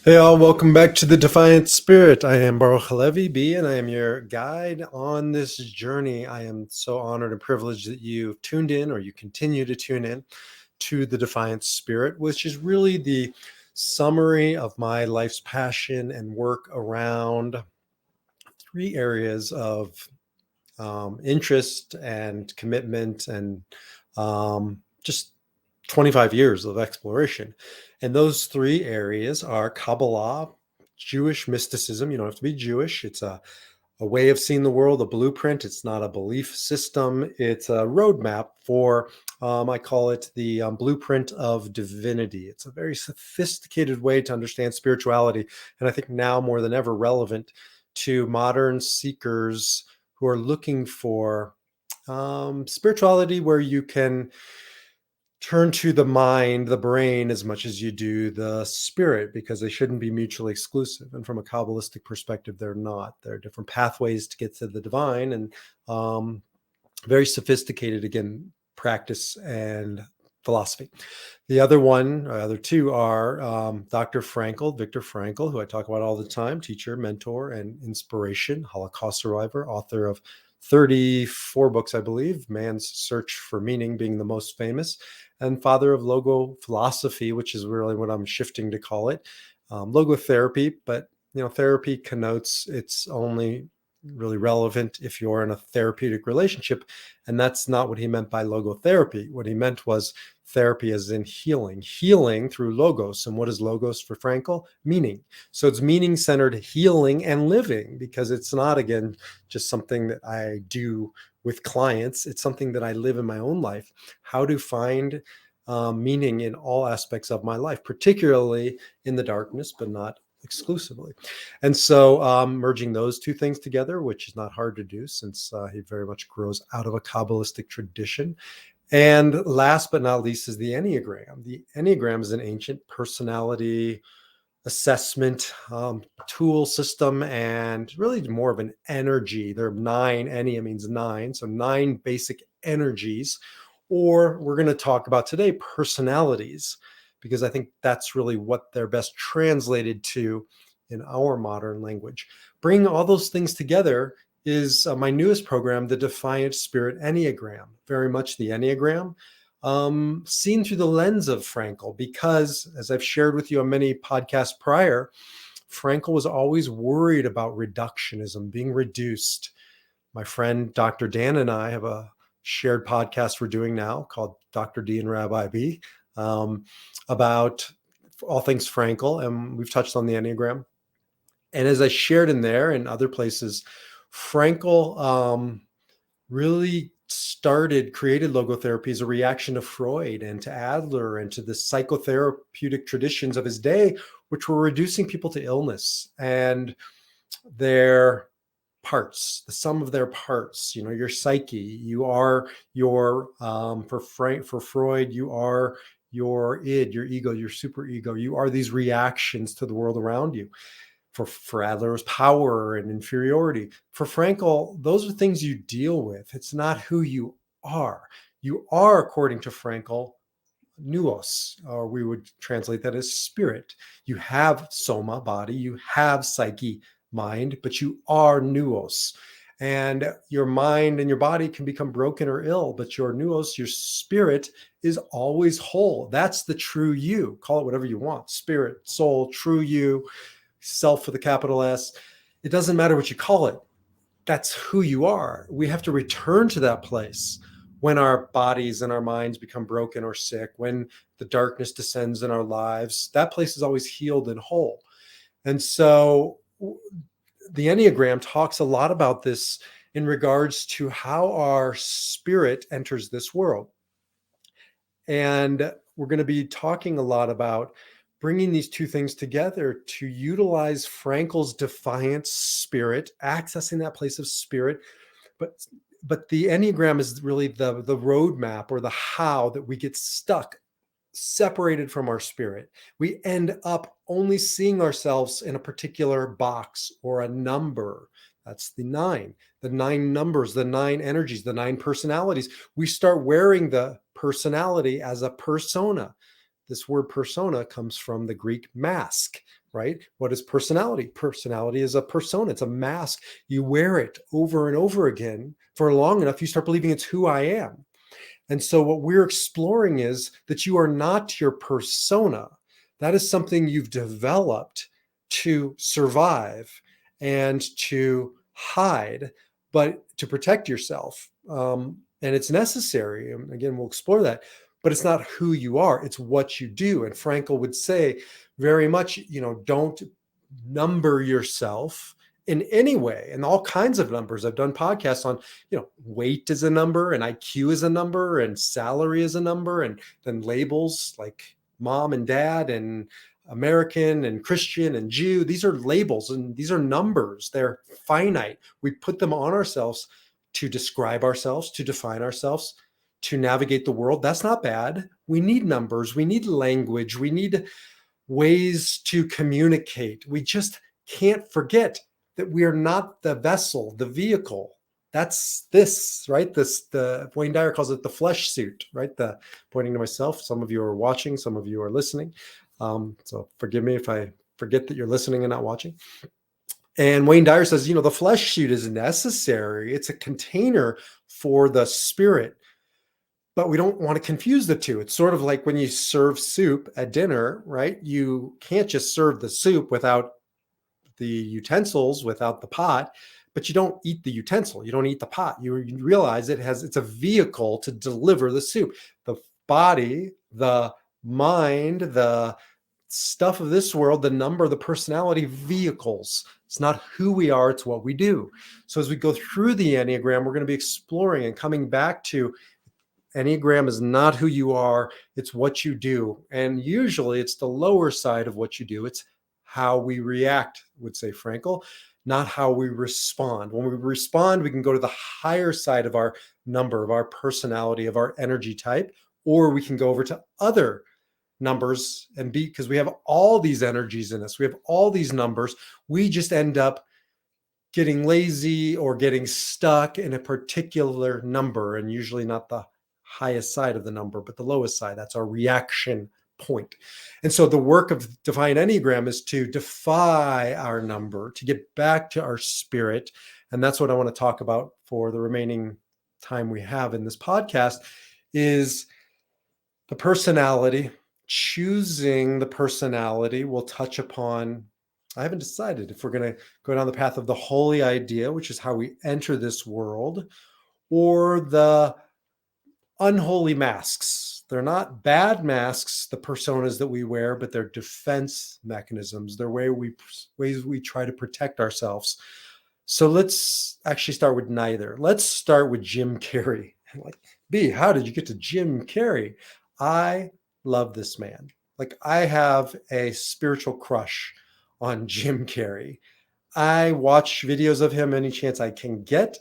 Hey all, welcome back to the Defiant Spirit. I am Baruch Halevi B, and I am your guide on this journey. I am so honored and privileged that you've tuned in, or you continue to tune in to the Defiant Spirit, which is really the summary of my life's passion and work around three areas of interest and commitment and just 25 years of exploration. And those three areas are Kabbalah, Jewish mysticism. You don't have to be Jewish. It's a way of seeing the world, a blueprint. It's not a belief system. It's a roadmap for, I call it the blueprint of divinity. It's a very sophisticated way to understand spirituality. And I think now more than ever relevant to modern seekers who are looking for spirituality where you can turn to the mind, the brain, as much as you do the spirit, because they shouldn't be mutually exclusive. And from a Kabbalistic perspective, they're not. There are different pathways to get to the divine, and very sophisticated, again, practice and philosophy. The other two are Dr. Frankl, Viktor Frankl, who I talk about all the time, teacher, mentor, and inspiration, Holocaust survivor, author of 34 books, I believe, Man's Search for Meaning being the most famous, and father of logo philosophy, which is really what I'm shifting to call it, logotherapy. But therapy connotes it's only really relevant if you're in a therapeutic relationship, and that's not what he meant by logotherapy. What he meant was therapy as in healing through logos. And what is logos for Frankl? Meaning. So it's meaning-centered healing and living, because it's not, again, just something that I do with clients. It's something that I live in my own life. How to find meaning in all aspects of my life, particularly in the darkness, but not exclusively. And so merging those two things together, which is not hard to do since he very much grows out of a Kabbalistic tradition. And last but not least is the Enneagram. The Enneagram is an ancient personality assessment tool system, and really more of an energy. There are nine. Ennea means nine, so nine basic energies. Or we're going to talk about today personalities, because I think that's really what they're best translated to in our modern language. Bringing all those things together is my newest program, the Defiant Spirit Enneagram. Very much the Enneagram, seen through the lens of Frankl, because as I've shared with you on many podcasts prior, Frankl was always worried about reductionism, being reduced. My friend Dr. Dan and I have a shared podcast we're doing now called Dr. D and Rabbi B, about all things Frankl, and we've touched on the Enneagram. And as I shared in there and other places, Frankl really created logotherapy as a reaction to Freud and to Adler and to the psychotherapeutic traditions of his day, which were reducing people to illness and their parts, the sum of their parts. Your psyche, you are for Freud, you are your id, your ego, your superego. You are these reactions to the world around you. For Adler, was power and inferiority. For Frankl, those are things you deal with. It's not who you are. You are, according to Frankl, nous, or we would translate that as spirit. You have soma, body, you have psyche, mind, but you are nous. And your mind and your body can become broken or ill, but your nous, your spirit, is always whole. That's the true you. Call it whatever you want. Spirit, soul, true you, self with a capital S. It doesn't matter what you call it. That's who you are. We have to return to that place when our bodies and our minds become broken or sick, when the darkness descends in our lives. That place is always healed and whole. And so the Enneagram talks a lot about this in regards to how our spirit enters this world. And we're going to be talking a lot about bringing these two things together to utilize Frankl's defiant spirit, accessing that place of spirit. But the Enneagram is really the roadmap, or the how, that we get stuck, separated from our spirit. We end up only seeing ourselves in a particular box or a number. That's the nine numbers, the nine energies, the nine personalities. We start wearing the personality as a persona. This word persona comes from the Greek mask, right? What is personality? Personality is a persona. It's a mask. You wear it over and over again for long enough, you start believing it's who I am. And so what we're exploring is that you are not your persona. That is something you've developed to survive and to hide, but to protect yourself. And it's necessary. And again, we'll explore that. But it's not who you are, it's what you do. And Frankl would say very much, don't number yourself in any way, and all kinds of numbers. I've done podcasts on, weight is a number, and IQ is a number, and salary is a number, and then labels like mom and dad and American and Christian and Jew. These are labels and these are numbers. They're finite. We put them on ourselves to describe ourselves, to define ourselves, to navigate the world. That's not bad. We need numbers. We need language. We need ways to communicate. We just can't forget that we are not the vessel, the vehicle. That's this, right? The Wayne Dyer calls it the flesh suit, right? The pointing to myself. Some of you are watching, some of you are listening. So forgive me if I forget that you're listening and not watching. And Wayne Dyer says, the flesh suit is necessary. It's a container for the spirit, but we don't want to confuse the two. It's sort of like when you serve soup at dinner, right? You can't just serve the soup without the utensils, without the pot, but you don't eat the utensil. You don't eat the pot. You realize it's a vehicle to deliver the soup. The body, the mind, the stuff of this world, the number, the personality, vehicles. It's not who we are, it's what we do. So as we go through the Enneagram, we're going to be exploring and coming back to Enneagram is not who you are, it's what you do. And usually it's the lower side of what you do. It's how we react, would say Frankl, not how we respond. When we respond, we can go to the higher side of our number, of our personality, of our energy type, or we can go over to other numbers and be, because we have all these energies in us, we have all these numbers, we just end up getting lazy or getting stuck in a particular number, and usually not the highest side of the number, but the lowest side. That's our reaction point. And so the work of Defiant Enneagram is to defy our number, to get back to our spirit. And that's what I want to talk about for the remaining time we have in this podcast, is the personality. Choosing the personality will touch upon, I haven't decided if we're going to go down the path of the holy idea, which is how we enter this world, or the unholy masks. They're not bad masks, the personas that we wear, but they're defense mechanisms. They're ways we try to protect ourselves. So let's actually start with neither. Let's start with Jim Carrey. Like, B, how did you get to Jim Carrey? I love this man. Like, I have a spiritual crush on Jim Carrey. I watch videos of him any chance I can get.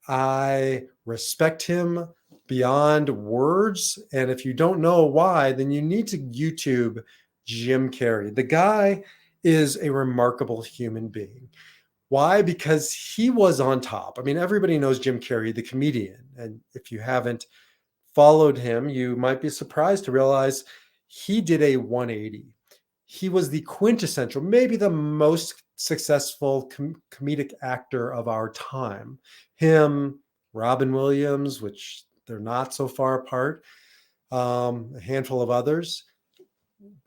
I respect him beyond words. And if you don't know why, then you need to YouTube Jim Carrey. The guy is a remarkable human being. Why? Because he was on top. I mean, everybody knows Jim Carrey, the comedian. And if you haven't followed him, you might be surprised to realize he did a 180. He was the quintessential, maybe the most successful comedic actor of our time. Him, Robin Williams, which they're not so far apart, a handful of others.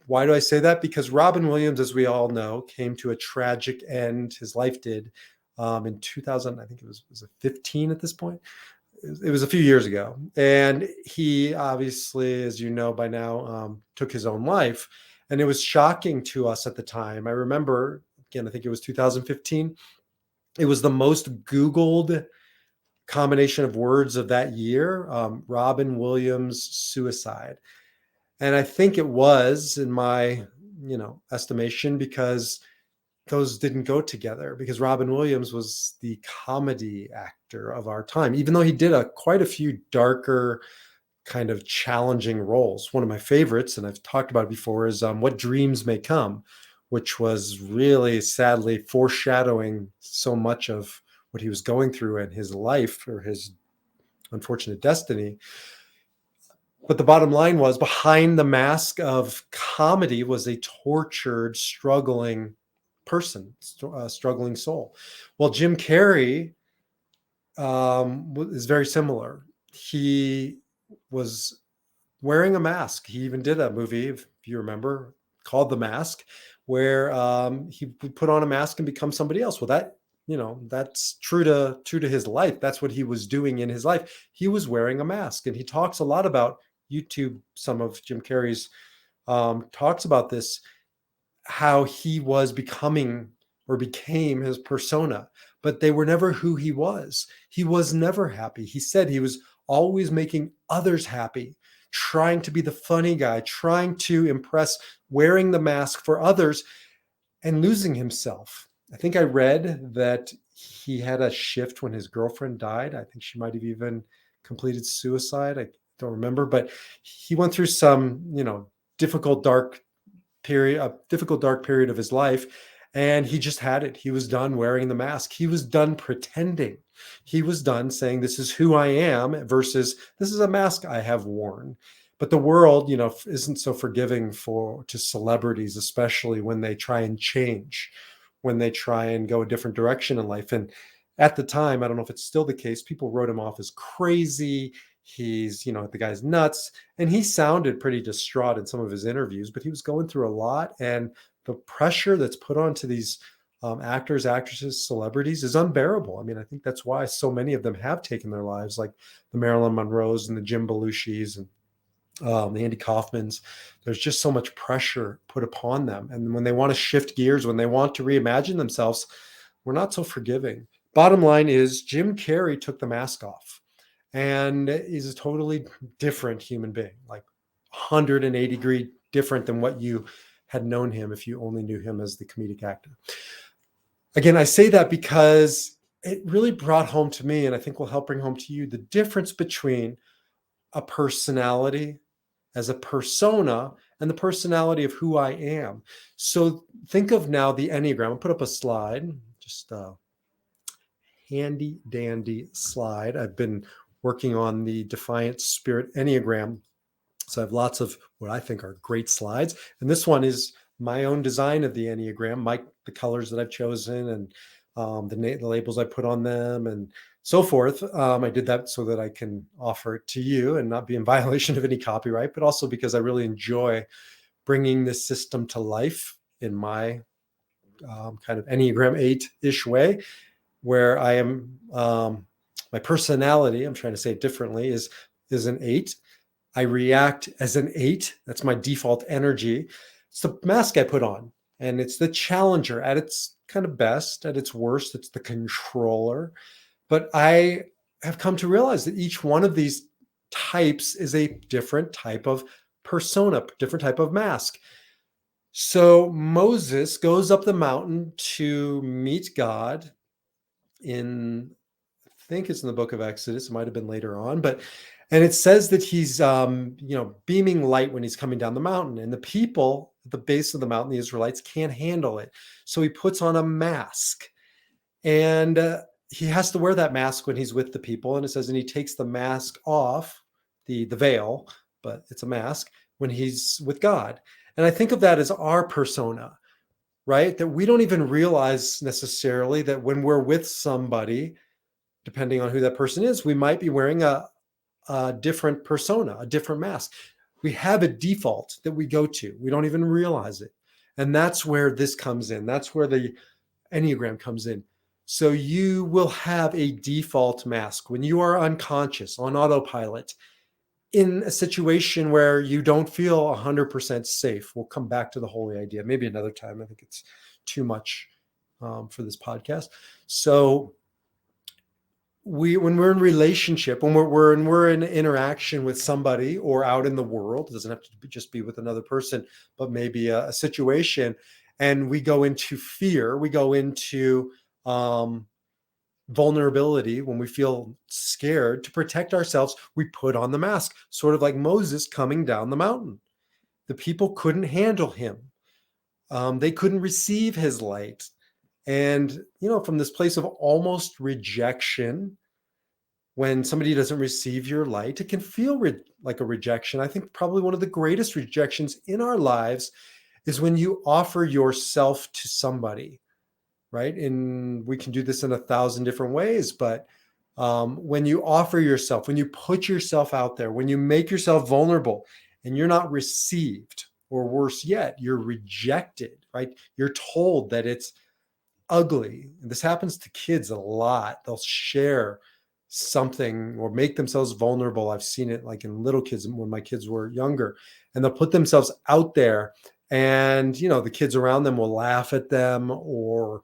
Why do I say that? Because Robin Williams, as we all know, came to a tragic end. His life did in 2000. I think it was it 15 at this point. It was a few years ago. And he obviously, as you know by now, took his own life. And it was shocking to us at the time. I remember, again, I think it was 2015. It was the most Googled combination of words of that year, Robin Williams suicide. And I think it was, in my estimation, because those didn't go together, because Robin Williams was the comedy actor of our time, even though he did quite a few darker, kind of challenging roles. One of my favorites, and I've talked about it before, is What Dreams May Come, which was really sadly foreshadowing so much of what he was going through in his life, or his unfortunate destiny. But the bottom line was, behind the mask of comedy was a tortured, struggling person, struggling soul. Well, Jim Carrey is very similar. He was wearing a mask. He even did a movie, if you remember, called The Mask, where he would put on a mask and become somebody else. Well, that's true to his life. That's what he was doing in his life. He was wearing a mask, and he talks a lot about YouTube. Some of Jim Carrey's talks about this, how he was becoming or became his persona, but they were never who he was. He was never happy. He said he was always making others happy, trying to be the funny guy, trying to impress, wearing the mask for others, and losing himself. I think I read that he had a shift when his girlfriend died. I think she might have even completed suicide. I don't remember, but he went through some, difficult, dark a difficult, dark period of his life. And he just had it. He was done wearing the mask. He was done pretending. He was done saying, this is who I am, versus this is a mask I have worn. But the world, isn't so forgiving to celebrities, especially when they try and change, when they try and go a different direction in life. And at the time, I don't know if it's still the case, people wrote him off as crazy. He's, the guy's nuts. And he sounded pretty distraught in some of his interviews, but he was going through a lot. And the pressure that's put onto these actors, actresses, celebrities is unbearable. I mean, I think that's why so many of them have taken their lives, like the Marilyn Monroes and the Jim Belushis and the Andy Kaufmans. There's just so much pressure put upon them. And when they want to shift gears, when they want to reimagine themselves, we're not so forgiving. Bottom line is, Jim Carrey took the mask off and is a totally different human being, like 180-degree different than what you had known him if you only knew him as the comedic actor. Again, I say that because it really brought home to me, and I think will help bring home to you, the difference between a personality as a persona and the personality of who I am. So think of now the Enneagram. I'll put up a slide, just a handy dandy slide. I've been working on the Defiant Spirit Enneagram. So I have lots of what I think are great slides. And this one is my own design of the Enneagram, the colors that I've chosen, and the labels I put on them and so forth. I did that so that I can offer it to you and not be in violation of any copyright, but also because I really enjoy bringing this system to life in my kind of Enneagram 8-ish way, where I am, my personality, I'm trying to say it differently, is an 8. I react as an 8. That's my default energy. It's the mask I put on, and it's the challenger at its kind of best. At its worst, it's the controller. But I have come to realize that each one of these types is a different type of persona, different type of mask. So Moses goes up the mountain to meet God in, I think it's in the book of Exodus. It might have been later on, and it says that he's, beaming light when he's coming down the mountain, and the people at the base of the mountain, the Israelites, can't handle it. So he puts on a mask, and he has to wear that mask when he's with the people. And it says, and he takes the mask off, the veil, but it's a mask, when he's with God. And I think of that as our persona, right? That we don't even realize necessarily that when we're with somebody, depending on who that person is, we might be wearing a different persona, a different mask. We have a default that we go to. We don't even realize it. And that's where this comes in. That's where the Enneagram comes in. So you will have a default mask when you are unconscious, on autopilot, in a situation where you don't feel 100% safe. We'll come back to the holy idea maybe another time. I think it's too much for this podcast. So when we're in relationship, when we're in interaction with somebody or out in the world, it doesn't have to just be with another person, but maybe a situation, and we go into fear, we go into vulnerability, when we feel scared, to protect ourselves, we put on the mask, sort of like Moses coming down the mountain. The people couldn't handle him. They couldn't receive his light. And, from this place of almost rejection, When somebody doesn't receive your light, it can feel like a rejection. I think probably one of the greatest rejections in our lives is when you offer yourself to somebody, right? And we can do this in 1,000 different ways, but when you offer yourself, when you put yourself out there, when you make yourself vulnerable and you're not received, or worse yet, you're rejected, right? You're told that it's ugly. And this happens to kids a lot. They'll share something or make themselves vulnerable. I've seen it like in little kids when my kids were younger, and they'll put themselves out there, and the kids around them will laugh at them or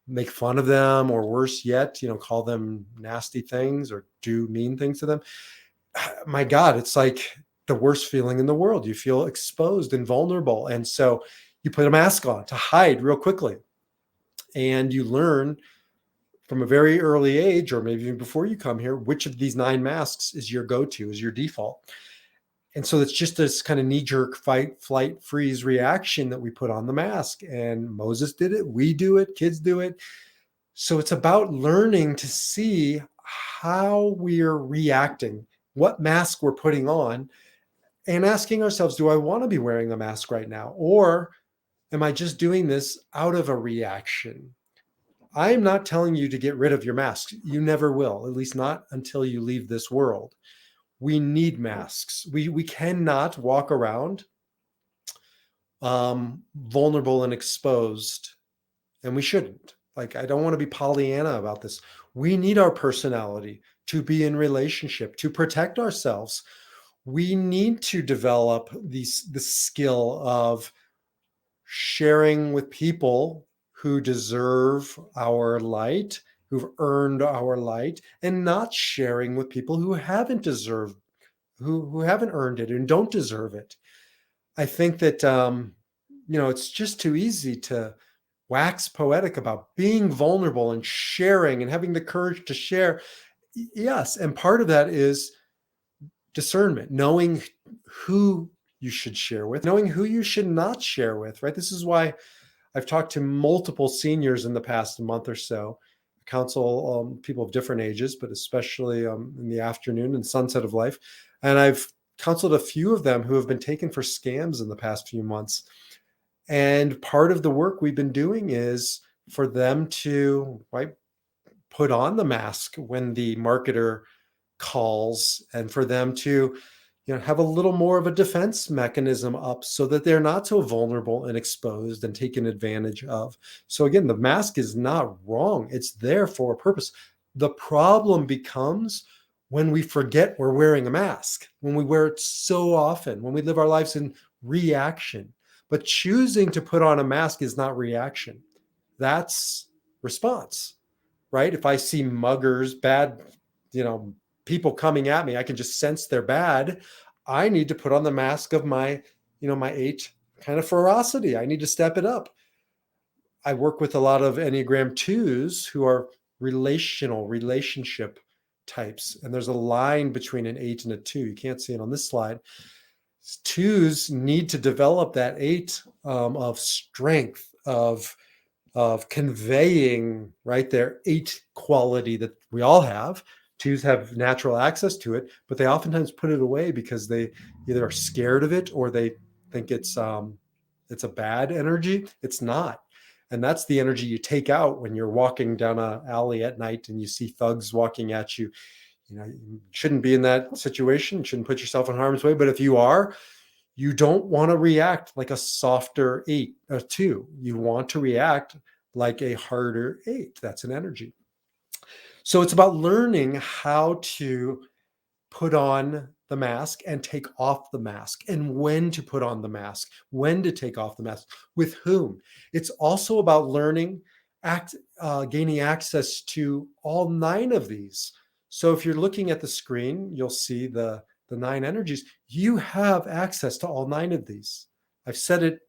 make fun of them, or worse yet, call them nasty things or do mean things to them. My God, it's like the worst feeling in the world. You feel exposed and vulnerable. And so you put a mask on to hide real quickly. And you learn from a very early age, or maybe even before you come here, which of these 9 masks is your go-to, is your default. And so it's just this kind of knee-jerk fight, flight, freeze reaction that we put on the mask. And Moses did it. We do it. Kids do it. So it's about learning to see how we're reacting, what mask we're putting on, and asking ourselves, do I want to be wearing a mask right now? Or am I just doing this out of a reaction? I'm not telling you to get rid of your masks. You never will, at least not until you leave this world. We need masks. We cannot walk around vulnerable and exposed, and we shouldn't. Like, I don't want to be Pollyanna about this. We need our personality to be in relationship, to protect ourselves. We need to develop the skill of sharing with people who deserve our light, who've earned our light, and not sharing with people who haven't deserved, who haven't earned it and don't deserve it. I think that it's just too easy to wax poetic about being vulnerable and sharing and having the courage to share. Yes, and part of that is discernment, knowing who you should share with, knowing who you should not share with, right? This is why I've talked to multiple seniors in the past month or so, counsel people of different ages, but especially in the afternoon and sunset of life. And I've counseled a few of them who have been taken for scams in the past few months. And part of the work we've been doing is for them to, right, put on the mask when the marketer calls, and for them to have a little more of a defense mechanism up so that they're not so vulnerable and exposed and taken advantage of. So again, the mask is not wrong. It's there for a purpose. The problem becomes when we forget we're wearing a mask, when we wear it so often, when we live our lives in reaction. But choosing to put on a mask is not reaction. That's response, right? If I see muggers, bad, people coming at me, I can just sense they're bad. I need to put on the mask of my 8 kind of ferocity. I need to step it up. I work with a lot of Enneagram 2s who are relationship types. And there's a line between an 8 and a 2. You can't see it on this slide. 2s need to develop that 8 of strength, of conveying, right, their 8 quality that we all have. 2s have natural access to it, but they oftentimes put it away because they either are scared of it or they think it's a bad energy. It's not. And that's the energy you take out when you're walking down an alley at night and you see thugs walking at you. You shouldn't be in that situation. You shouldn't put yourself in harm's way. But if you are, you don't want to react like a softer 8 or 2. You want to react like a harder 8. That's an energy. So it's about learning how to put on the mask and take off the mask, and when to put on the mask, when to take off the mask, with whom. It's also about learning, gaining access to all 9 of these. So if you're looking at the screen, you'll see the 9 energies. You have access to all 9 of these. I've said it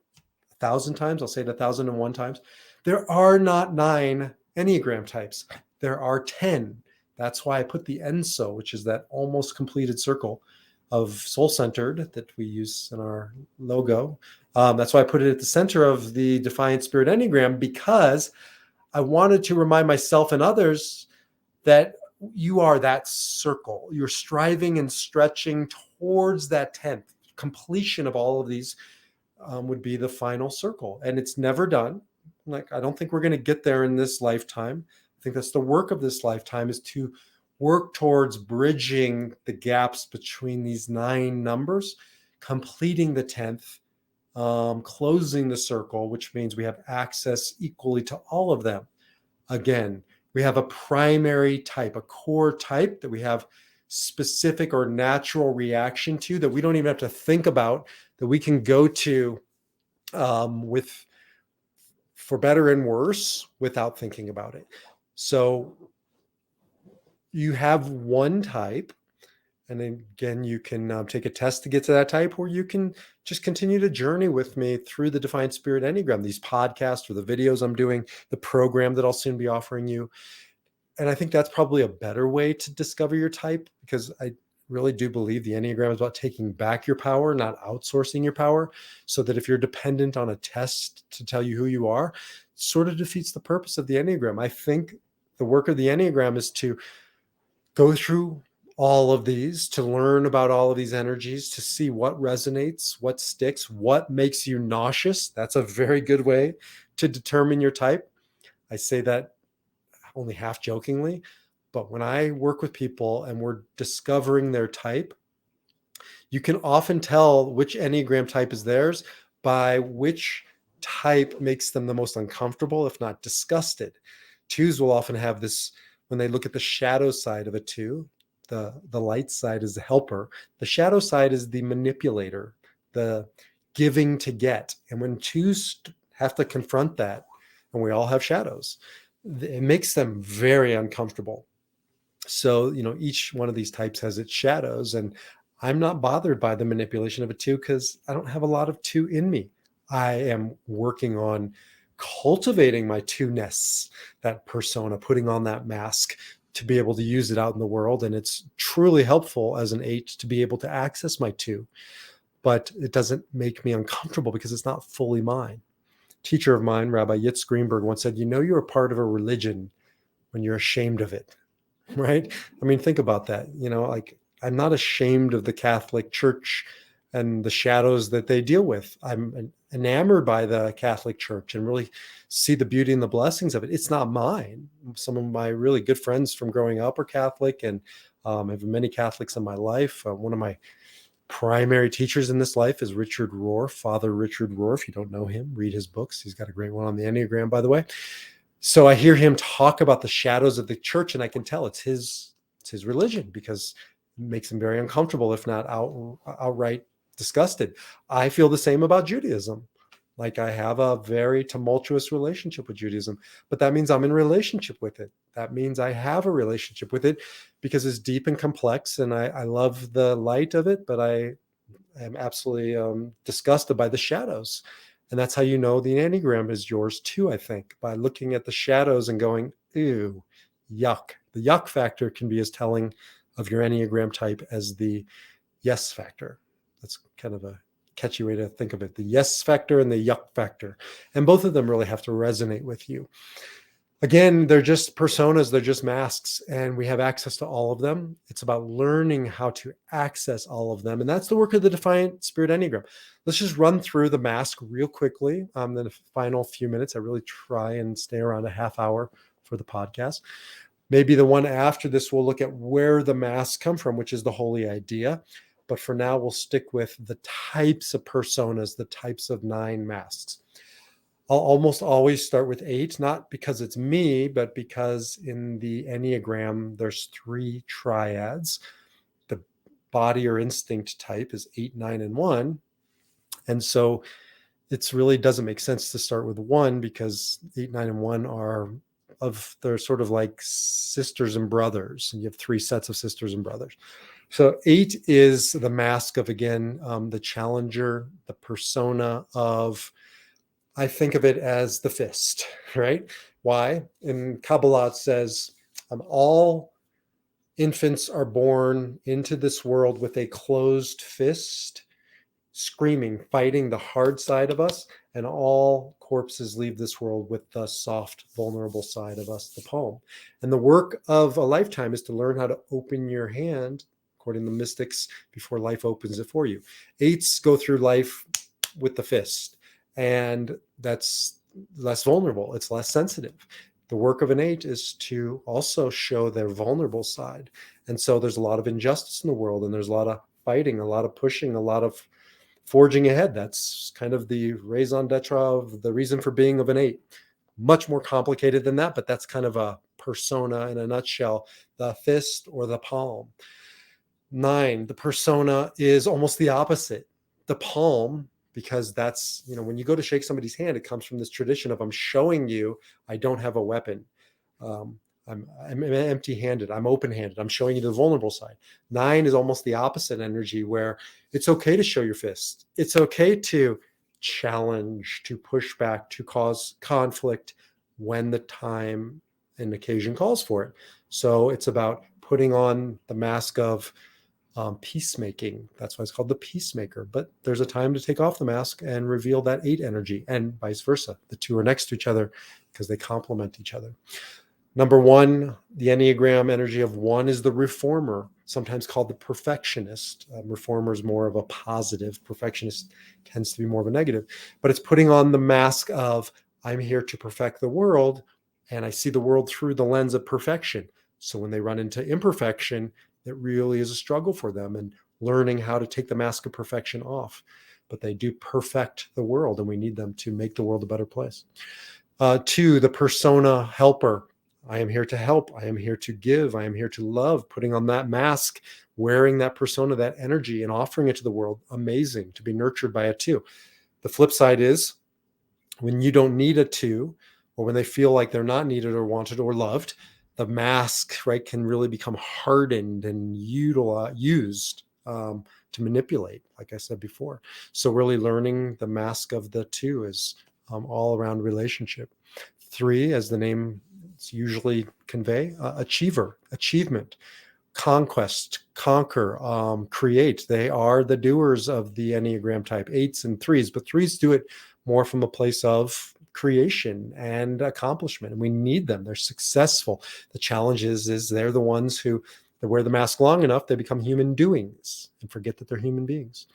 1,000 times. I'll say it 1,001 times. There are not 9 Enneagram types. There are 10. That's why I put the ENSO, which is that almost completed circle of soul-centered that we use in our logo. That's why I put it at the center of the Defiant Spirit Enneagram, because I wanted to remind myself and others that you are that circle. You're striving and stretching towards that 10th. Completion of all of these would be the final circle. And it's never done. Like, I don't think we're going to get there in this lifetime. I think that's the work of this lifetime, is to work towards bridging the gaps between these 9 numbers, completing the 10th, closing the circle, which means we have access equally to all of them. Again, we have a primary type, a core type that we have specific or natural reaction to, that we don't even have to think about, that we can go to with, for better and worse, without thinking about it. So you have one type, and again, you can take a test to get to that type, or you can just continue to journey with me through the Defiant Spirit Enneagram, these podcasts or the videos I'm doing, the program that I'll soon be offering you. And I think that's probably a better way to discover your type, because I really do believe the Enneagram is about taking back your power, not outsourcing your power, so that if you're dependent on a test to tell you who you are, it sort of defeats the purpose of the Enneagram. I think the work of the Enneagram is to go through all of these, to learn about all of these energies, to see what resonates, what sticks, what makes you nauseous. That's a very good way to determine your type. I say that only half jokingly, but when I work with people and we're discovering their type, you can often tell which Enneagram type is theirs by which type makes them the most uncomfortable, if not disgusted. 2s will often have this, when they look at the shadow side of a 2, the light side is the helper. The shadow side is the manipulator, the giving to get. And when 2s have to confront that, and we all have shadows, it makes them very uncomfortable. So, each one of these types has its shadows, and I'm not bothered by the manipulation of a 2, because I don't have a lot of 2 in me. I am working on cultivating my 2-ness, that persona, putting on that mask to be able to use it out in the world. And it's truly helpful as an 8 to be able to access my 2, but it doesn't make me uncomfortable because it's not fully mine. Teacher of mine, Rabbi Yitz Greenberg, once said, you're a part of a religion when you're ashamed of it, right? I mean, think about that. Like, I'm not ashamed of the Catholic Church and the shadows that they deal with. I'm enamored by the Catholic Church and really see the beauty and the blessings of it. It's not mine. Some of my really good friends from growing up are Catholic, and I have many Catholics in my life. One of my primary teachers in this life is Richard Rohr, Father Richard Rohr. If you don't know him, read his books. He's got a great one on the Enneagram, by the way. So I hear him talk about the shadows of the church, and I can tell it's his religion, because it makes him very uncomfortable, if not outright disgusted. I feel the same about Judaism. Like, I have a very tumultuous relationship with Judaism, but that means I'm in relationship with it. That means I have a relationship with it, because it's deep and complex, and I love the light of it, but I am absolutely disgusted by the shadows. And that's how the Enneagram is yours too, I think, by looking at the shadows and going, ew, yuck. The yuck factor can be as telling of your Enneagram type as the yes factor. That's kind of a catchy way to think of it. The yes factor and the yuck factor. And both of them really have to resonate with you. Again, they're just personas, they're just masks, and we have access to all of them. It's about learning how to access all of them. And that's the work of the Defiant Spirit Enneagram. Let's just run through the mask real quickly. In the final few minutes, I really try and stay around a half hour for the podcast. Maybe the one after this, we'll look at where the masks come from, which is the holy idea. But for now, we'll stick with the types of personas, the types of 9 masks. I'll almost always start with 8, not because it's me, but because in the Enneagram, there's 3 triads. The body or instinct type is 8, 9, and 1. And so it really doesn't make sense to start with 1, because 8, 9, and 1 they're sort of like sisters and brothers. And you have 3 sets of sisters and brothers. So 8 is the mask of, again, the challenger, the persona of, I think of it as the fist, right? Why? In Kabbalah, it says, all infants are born into this world with a closed fist, screaming, fighting the hard side of us. And all corpses leave this world with the soft, vulnerable side of us, the poem. And the work of a lifetime is to learn how to open your hand, according to the mystics, before life opens it for you. Eights go through life with the fist, and that's less vulnerable. It's less sensitive. The work of an eight is to also show their vulnerable side. And so there's a lot of injustice in the world, and there's a lot of fighting, a lot of pushing, a lot of forging ahead. That's kind of the raison d'etre of the reason for being of an eight. Much more complicated than that, but that's kind of a persona in a nutshell, the fist or the palm. 9, the persona is almost the opposite. The palm, because that's, when you go to shake somebody's hand, it comes from this tradition of, I'm showing you I don't have a weapon. Um, I'm empty-handed. I'm open-handed. I'm showing you the vulnerable side. 9 is almost the opposite energy, where it's okay to show your fist. It's okay to challenge, to push back, to cause conflict when the time and occasion calls for it. So it's about putting on the mask of peacemaking. That's why it's called the peacemaker. But there's a time to take off the mask and reveal that 8 energy, and vice versa. The two are next to each other because they complement each other. Number 1, the Enneagram energy of 1 is the reformer, sometimes called the perfectionist. Reformer is more of a positive. Perfectionist tends to be more of a negative. But it's putting on the mask of, I'm here to perfect the world, and I see the world through the lens of perfection. So when they run into imperfection, it really is a struggle for them, and learning how to take the mask of perfection off. But they do perfect the world, and we need them to make the world a better place. 2, the persona helper. I am here to help. I am here to give. I am here to love. Putting on that mask, wearing that persona, that energy, and offering it to the world. Amazing to be nurtured by a 2. The flip side is, when you don't need a 2, or when they feel like they're not needed or wanted or loved, the mask, right, can really become hardened and used to manipulate, like I said before. So really learning the mask of the 2 is all around relationship. 3, as the name usually convey, achiever, achievement, conquest, conquer, create. They are the doers of the Enneagram type, 8s and 3s, but 3s do it more from a place of creation and accomplishment. And we need them. They're successful. The challenge is they're the ones who, they wear the mask long enough, they become human doings and forget that they're human beings.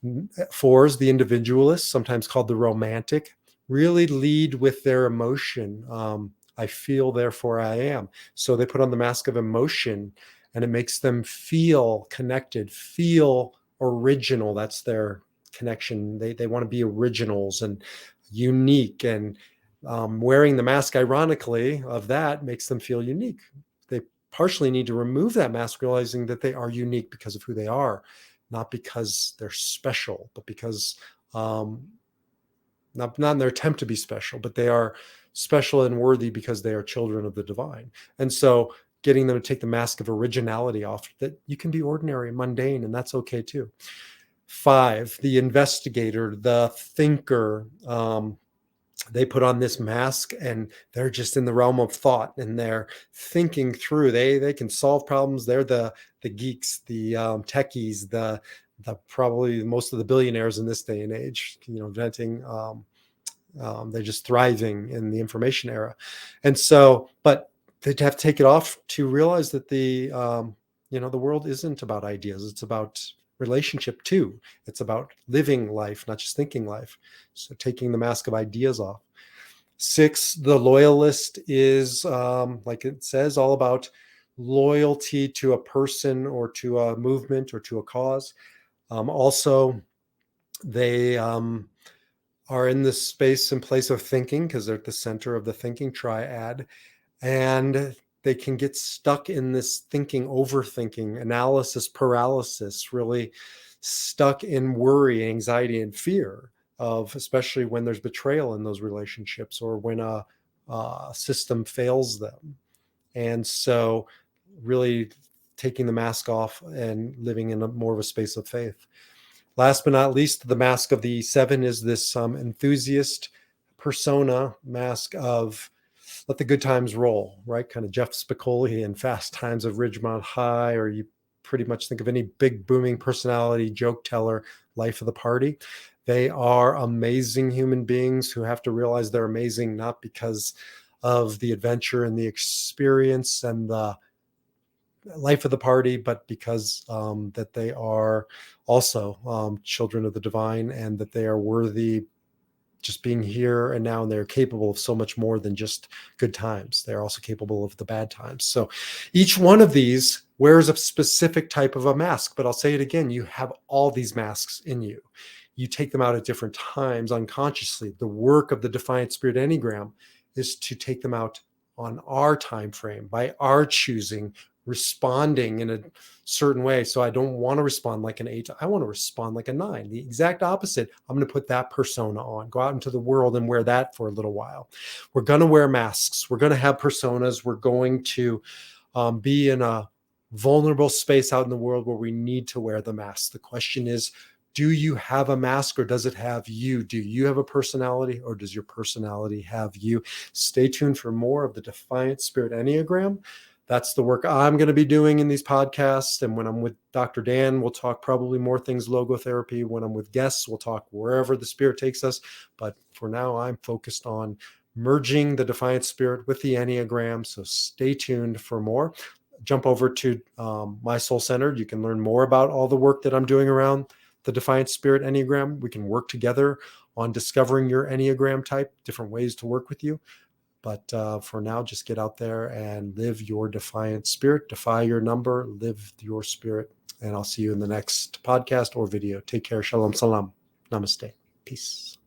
4s, the individualists, sometimes called the romantic, really lead with their emotion. I feel, therefore I am. So they put on the mask of emotion, and it makes them feel connected, feel original. That's their connection. They want to be originals and unique, and wearing the mask, ironically, of that makes them feel unique. They partially need to remove that mask, realizing that they are unique because of who they are, not because they're special, but because not in their attempt to be special, but they are special and worthy because they are children of the divine. And so getting them to take the mask of originality off, that you can be ordinary and mundane, and that's okay too. 5, the investigator, the thinker, they put on this mask, and they're just in the realm of thought, and they're thinking through. They can solve problems. They're the geeks, the techies, the probably most of the billionaires in this day and age, inventing. They're just thriving in the information era. And so, but they'd have to take it off to realize that the world isn't about ideas. It's about relationship too. It's about living life, not just thinking life. So taking the mask of ideas off. 6, the loyalist is, like it says, all about loyalty to a person or to a movement or to a cause. Also, they are in this space and place of thinking, because they're at the center of the thinking triad, and they can get stuck in this thinking, overthinking, analysis paralysis, really stuck in worry, anxiety, and fear of, especially when there's betrayal in those relationships, or when a system fails them. And so really taking the mask off and living in more of a space of faith. Last but not least, the mask of the 7 is this enthusiast persona, mask of let the good times roll, right? Kind of Jeff Spicoli in Fast Times of Ridgemont High, or you pretty much think of any big booming personality, joke teller, life of the party. They are amazing human beings who have to realize they're amazing not because of the adventure and the experience and the life of the party, but because that they are also children of the divine, and that they are worthy just being here and now, and they're capable of so much more than just good times. They're also capable of the bad times. So each one of these wears a specific type of a mask, but I'll say it again, you have all these masks in you. You take them out at different times unconsciously. The work of the Defiant Spirit Enneagram is to take them out on our time frame, by our choosing, responding in a certain way. So I don't want to respond like an 8. I want to respond like a 9. The exact opposite. I'm going to put that persona on, go out into the world and wear that for a little while. We're going to wear masks. We're going to have personas. We're going to be in a vulnerable space out in the world where we need to wear the mask. The question is, do you have a mask, or does it have you? Do you have a personality, or does your personality have you? Stay tuned for more of the Defiant Spirit Enneagram. That's the work I'm going to be doing in these podcasts. And when I'm with Dr. Dan, we'll talk probably more things logotherapy. When I'm with guests, we'll talk wherever the spirit takes us. But for now, I'm focused on merging the Defiant Spirit with the Enneagram. So stay tuned for more. Jump over to My Soul Centered. You can learn more about all the work that I'm doing around the Defiant Spirit Enneagram. We can work together on discovering your Enneagram type, different ways to work with you. But for now, just get out there and live your defiant spirit, defy your number, live your spirit. And I'll see you in the next podcast or video. Take care. Shalom, salam. Namaste. Peace.